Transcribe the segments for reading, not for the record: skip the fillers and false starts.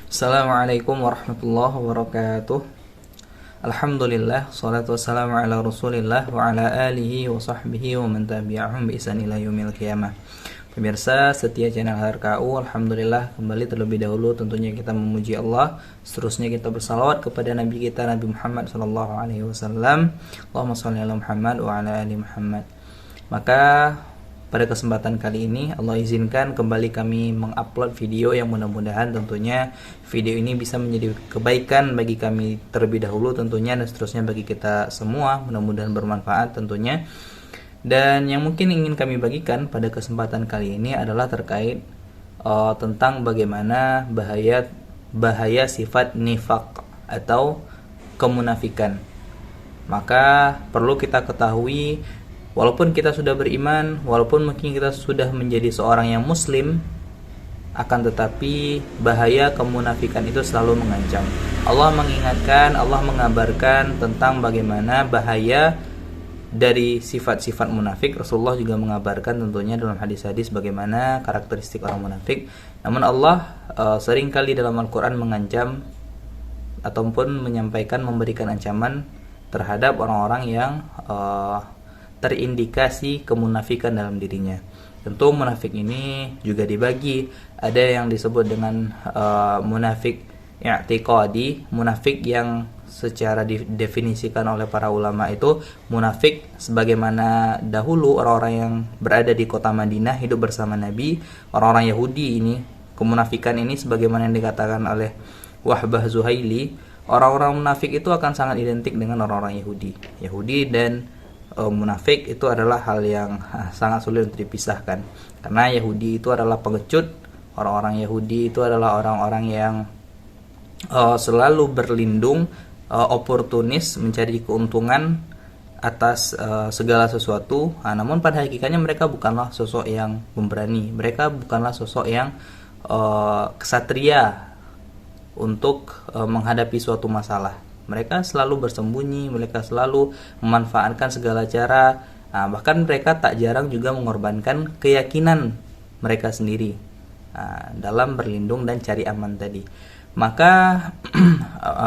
Assalamualaikum warahmatullahi wabarakatuh. Alhamdulillah, salatu wassalamu ala rasulillah wa ala alihi wa sahbihi wa man tabi'ahum bi ihsan ila yaumil qiyamah. Pemirsa setia channel HRKU, Alhamdulillah kembali terlebih dahulu tentunya kita memuji Allah. Seterusnya kita bersalawat kepada Nabi kita Nabi Muhammad sallallahu alaihi wasallam. Allahumma shalli ala Muhammad wa ala ali Muhammad. Maka pada kesempatan kali ini Allah izinkan kembali kami mengupload video yang mudah-mudahan tentunya video ini bisa menjadi kebaikan bagi kami terlebih dahulu tentunya, dan seterusnya bagi kita semua, mudah-mudahan bermanfaat tentunya. Dan yang mungkin ingin kami bagikan pada kesempatan kali ini adalah terkait tentang bagaimana bahaya sifat nifaq atau kemunafikan. Maka perlu kita ketahui, walaupun kita sudah beriman, walaupun mungkin kita sudah menjadi seorang yang muslim, akan tetapi bahaya kemunafikan itu selalu mengancam. Allah mengingatkan, Allah mengabarkan tentang bagaimana bahaya dari sifat-sifat munafik. Rasulullah juga mengabarkan tentunya dalam hadis-hadis bagaimana karakteristik orang munafik. Namun Allah seringkali dalam Al-Quran mengancam ataupun menyampaikan, memberikan ancaman terhadap orang-orang yang terindikasi kemunafikan dalam dirinya. Tentu munafik ini juga dibagi, ada yang disebut dengan munafik i'tiqadi, munafik yang secara didefinisikan oleh para ulama itu munafik sebagaimana dahulu orang-orang yang berada di kota Madinah hidup bersama Nabi, orang-orang Yahudi. Ini kemunafikan ini sebagaimana yang dikatakan oleh Wahbah Zuhaili, orang-orang munafik itu akan sangat identik dengan orang-orang Yahudi dan munafik itu adalah hal yang sangat sulit untuk dipisahkan, karena Yahudi itu adalah pengecut. Orang-orang Yahudi itu adalah orang-orang yang selalu berlindung, oportunis, mencari keuntungan atas segala sesuatu. Namun pada hakikatnya mereka bukanlah sosok yang pemberani, mereka bukanlah sosok yang kesatria untuk menghadapi suatu masalah. Mereka selalu bersembunyi, mereka selalu memanfaatkan segala cara, bahkan mereka tak jarang juga mengorbankan keyakinan mereka sendiri dalam berlindung dan cari aman tadi. Maka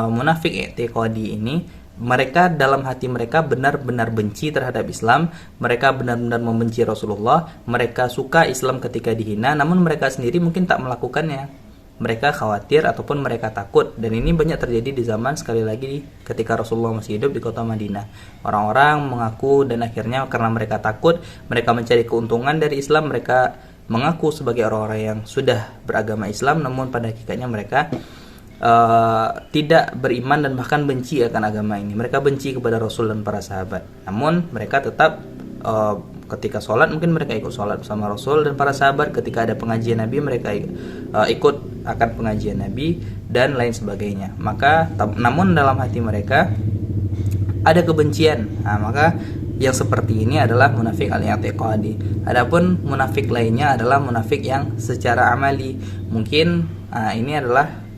munafik i'tiqadi ini, mereka dalam hati mereka benar-benar benci terhadap Islam, mereka benar-benar membenci Rasulullah, mereka suka Islam ketika dihina, namun mereka sendiri mungkin tak melakukannya. Mereka khawatir ataupun mereka takut, dan ini banyak terjadi di zaman, sekali lagi, ketika Rasulullah masih hidup di kota Madinah. Orang-orang mengaku dan akhirnya karena mereka takut, mereka mencari keuntungan dari Islam, mereka mengaku sebagai orang-orang yang sudah beragama Islam, namun pada hakikatnya mereka tidak beriman dan bahkan benci akan agama ini. Mereka benci kepada Rasul dan para sahabat, namun mereka tetap ketika sholat mungkin mereka ikut sholat bersama Rasul dan para sahabat, ketika ada pengajian Nabi mereka ikut akan pengajian Nabi dan lain sebagainya. Maka namun dalam hati mereka ada kebencian. Maka yang seperti ini adalah munafik al-i'tiqadi. Adapun munafik lainnya adalah munafik yang secara amali. Mungkin ini adalah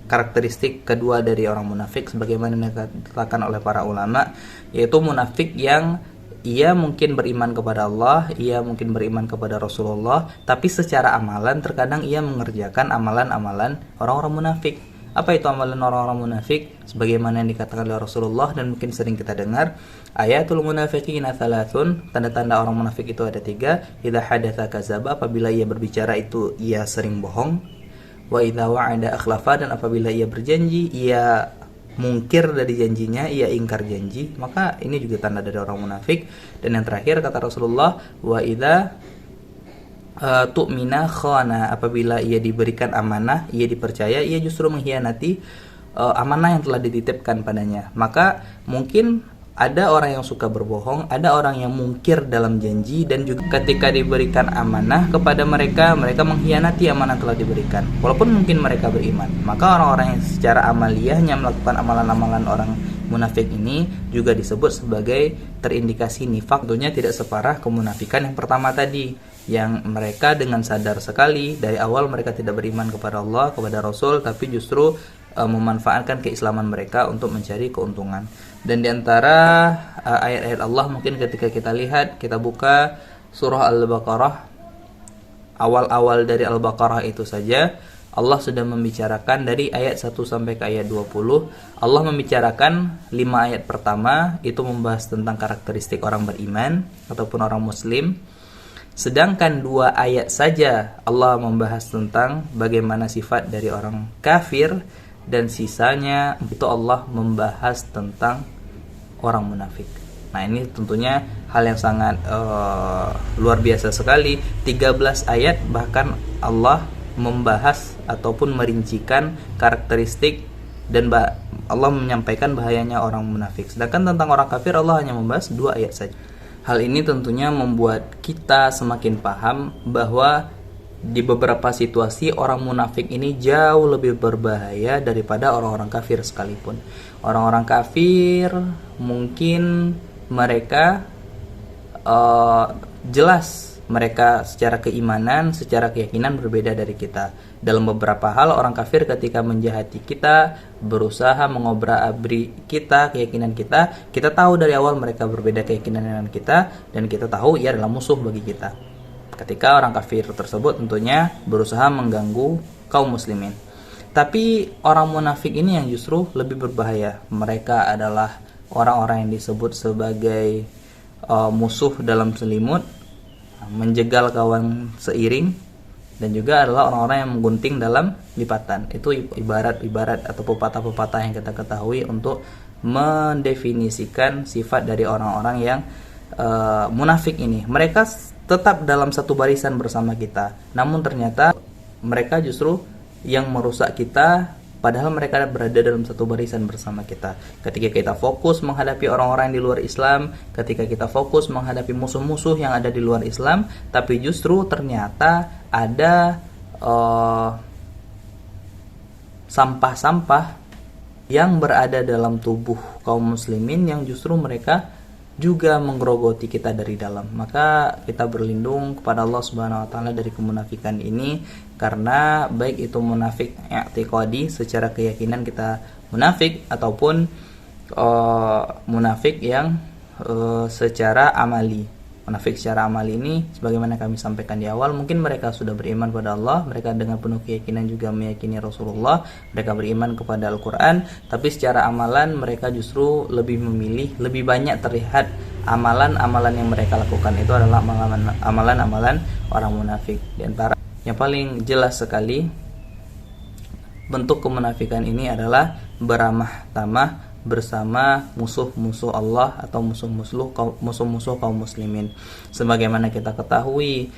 karakteristik kedua dari orang munafik sebagaimana dikatakan oleh para ulama, yaitu munafik yang ia mungkin beriman kepada Allah, ia mungkin beriman kepada Rasulullah, tapi secara amalan terkadang ia mengerjakan amalan-amalan orang-orang munafik. Apa itu amalan orang-orang munafik? Sebagaimana yang dikatakan oleh Rasulullah dan mungkin sering kita dengar, ayatul munafiqina thalathun, tanda-tanda orang munafik itu ada 3. Idza hadatsa kadzaba, apabila ia berbicara itu ia sering bohong. Wa idza wa'ada akhlafa, dan apabila ia berjanji ia mungkir dari janjinya, ia ingkar janji. Maka ini juga tanda dari orang munafik. Dan yang terakhir kata Rasulullah, wa idza tu'mina khana, apabila ia diberikan amanah, ia dipercaya, ia justru mengkhianati amanah yang telah dititipkan padanya. Maka mungkin ada orang yang suka berbohong, ada orang yang mungkir dalam janji, dan juga ketika diberikan amanah kepada mereka, mereka mengkhianati amanah yang telah diberikan walaupun mungkin mereka beriman. Maka orang-orang yang secara amaliyahnya melakukan amalan-amalan orang munafik ini juga disebut sebagai terindikasi nifak. Tentunya tidak separah kemunafikan yang pertama tadi, yang mereka dengan sadar sekali dari awal mereka tidak beriman kepada Allah, kepada Rasul, tapi justru memanfaatkan keislaman mereka untuk mencari keuntungan. Dan diantara ayat-ayat Allah mungkin ketika kita lihat, kita buka surah Al-Baqarah, awal-awal dari Al-Baqarah itu saja Allah sudah membicarakan dari ayat 1 sampai ke ayat 20. Allah membicarakan 5 ayat pertama itu membahas tentang karakteristik orang beriman ataupun orang muslim. Sedangkan 2 ayat saja Allah membahas tentang bagaimana sifat dari orang kafir, dan sisanya itu Allah membahas tentang orang munafik. Nah, ini tentunya hal yang sangat luar biasa sekali. 13 ayat bahkan Allah membahas ataupun merincikan karakteristik dan Allah menyampaikan bahayanya orang munafik. Sedangkan tentang orang kafir Allah hanya membahas 2 ayat saja. Hal ini tentunya membuat kita semakin paham bahwa di beberapa situasi orang munafik ini jauh lebih berbahaya daripada orang-orang kafir sekalipun. Orang-orang kafir mungkin mereka jelas mereka secara keimanan, secara keyakinan berbeda dari kita. Dalam beberapa hal orang kafir ketika menjahati kita, berusaha mengobrak-abrik kita, keyakinan kita tahu dari awal mereka berbeda keyakinan dengan kita, dan kita tahu ia adalah musuh bagi kita. Ketika orang kafir tersebut tentunya berusaha mengganggu kaum muslimin. Tapi orang munafik ini yang justru lebih berbahaya. Mereka adalah orang-orang yang disebut sebagai musuh dalam selimut, menjegal kawan seiring, dan juga adalah orang-orang yang menggunting dalam lipatan. Itu ibarat atau pepatah-pepatah yang kita ketahui untuk mendefinisikan sifat dari orang-orang yang munafik ini. Mereka tetap dalam satu barisan bersama kita, namun ternyata mereka justru yang merusak kita, padahal mereka berada dalam satu barisan bersama kita. Ketika kita fokus menghadapi orang-orang di luar Islam, ketika kita fokus menghadapi musuh-musuh yang ada di luar Islam, tapi justru ternyata ada sampah-sampah yang berada dalam tubuh kaum muslimin yang justru mereka juga menggerogoti kita dari dalam. Maka kita berlindung kepada Allah Subhanahu wa taala dari kemunafikan ini, karena baik itu munafik i'tiqadi, secara keyakinan kita munafik, ataupun munafik yang secara amali. Munafik secara amali ini sebagaimana kami sampaikan di awal, mungkin mereka sudah beriman pada Allah, mereka dengan penuh keyakinan juga meyakini Rasulullah, mereka beriman kepada Al-Quran, tapi secara amalan mereka justru lebih memilih, lebih banyak terlihat amalan-amalan yang mereka lakukan itu adalah amalan-amalan orang munafik. Di antara yang paling jelas sekali bentuk kemunafikan ini adalah beramah tamah bersama musuh-musuh Allah atau musuh-musuh kaum muslimin. Sebagaimana kita ketahui,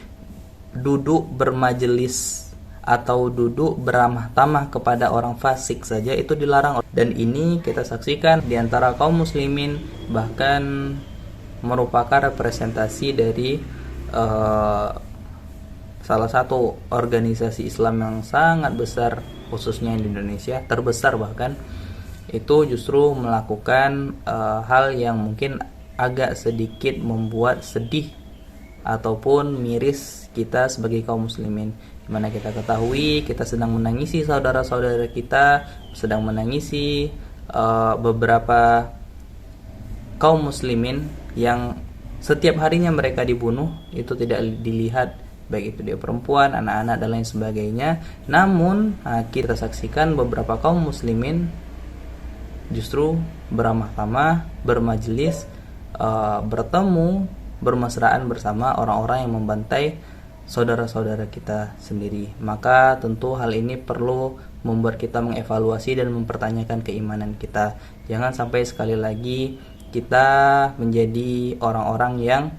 duduk bermajelis atau duduk beramah tamah kepada orang fasik saja itu dilarang, dan ini kita saksikan di antara kaum muslimin, bahkan merupakan representasi dari salah satu organisasi Islam yang sangat besar, khususnya di Indonesia, terbesar bahkan, itu justru melakukan hal yang mungkin agak sedikit membuat sedih ataupun miris kita sebagai kaum muslimin. Dimana kita ketahui kita sedang menangisi saudara-saudara kita, sedang menangisi beberapa kaum muslimin yang setiap harinya mereka dibunuh, itu tidak dilihat baik itu dia perempuan, anak-anak dan lain sebagainya. Namun kita saksikan beberapa kaum muslimin justru beramah tamah, bermajelis, bertemu, bermesraan bersama orang-orang yang membantai saudara-saudara kita sendiri. Maka tentu hal ini perlu membuat kita mengevaluasi dan mempertanyakan keimanan kita. Jangan sampai sekali lagi kita menjadi orang-orang yang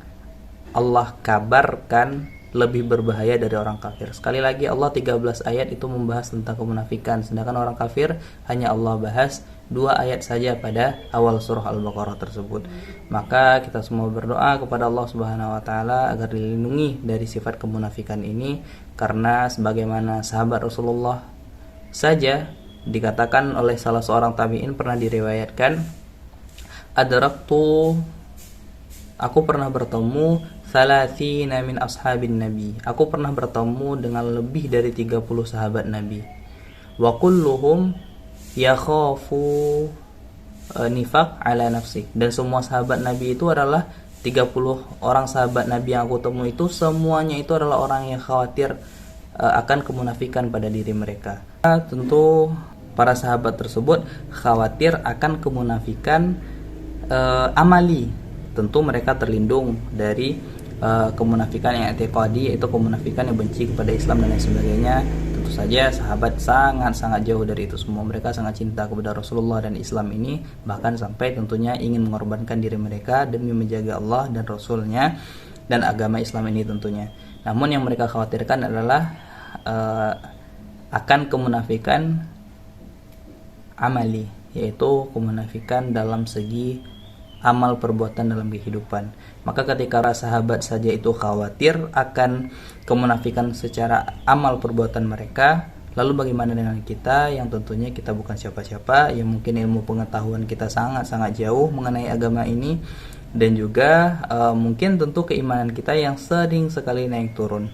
Allah kabarkan lebih berbahaya dari orang kafir. Sekali lagi, Allah 13 ayat itu membahas tentang kemunafikan, sedangkan orang kafir hanya Allah bahas 2 ayat saja pada awal surah Al-Baqarah tersebut. Maka kita semua berdoa kepada Allah Subhanahu wa taala agar dilindungi dari sifat kemunafikan ini, karena sebagaimana sahabat Rasulullah saja dikatakan oleh salah seorang tabi'in, pernah diriwayatkan, aku pernah bertemu salatina min ashabin nabi. Aku pernah bertemu dengan lebih dari 30 sahabat Nabi. Wa kulluhum yakhafu nifaq ala nafsi. Dan semua sahabat Nabi itu adalah 30 orang sahabat Nabi yang aku temui itu semuanya itu adalah orang yang khawatir akan kemunafikan pada diri mereka. Tentu para sahabat tersebut khawatir akan kemunafikan amali. Tentu mereka terlindung dari kemunafikan yang i'tiqadi, yaitu kemunafikan yang benci kepada Islam dan lain sebagainya. Tentu saja sahabat sangat-sangat jauh dari itu semua. Mereka sangat cinta kepada Rasulullah dan Islam ini, bahkan sampai tentunya ingin mengorbankan diri mereka demi menjaga Allah dan Rasulnya dan agama Islam ini tentunya. Namun yang mereka khawatirkan adalah akan kemunafikan amali, yaitu kemunafikan dalam segi amal perbuatan dalam kehidupan. Maka ketika para sahabat saja itu khawatir akan kemunafikan secara amal perbuatan mereka, lalu bagaimana dengan kita yang tentunya kita bukan siapa-siapa, yang mungkin ilmu pengetahuan kita sangat-sangat jauh mengenai agama ini, dan juga mungkin tentu keimanan kita yang sering sekali naik turun.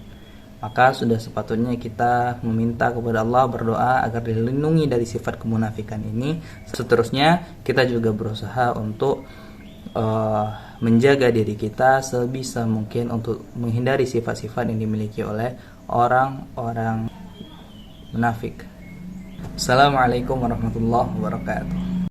Maka sudah sepatutnya kita meminta kepada Allah, berdoa agar dilindungi dari sifat kemunafikan ini. Seterusnya kita juga berusaha untuk menjaga diri kita sebisa mungkin untuk menghindari sifat-sifat yang dimiliki oleh orang-orang munafik. Assalamualaikum warahmatullahi wabarakatuh.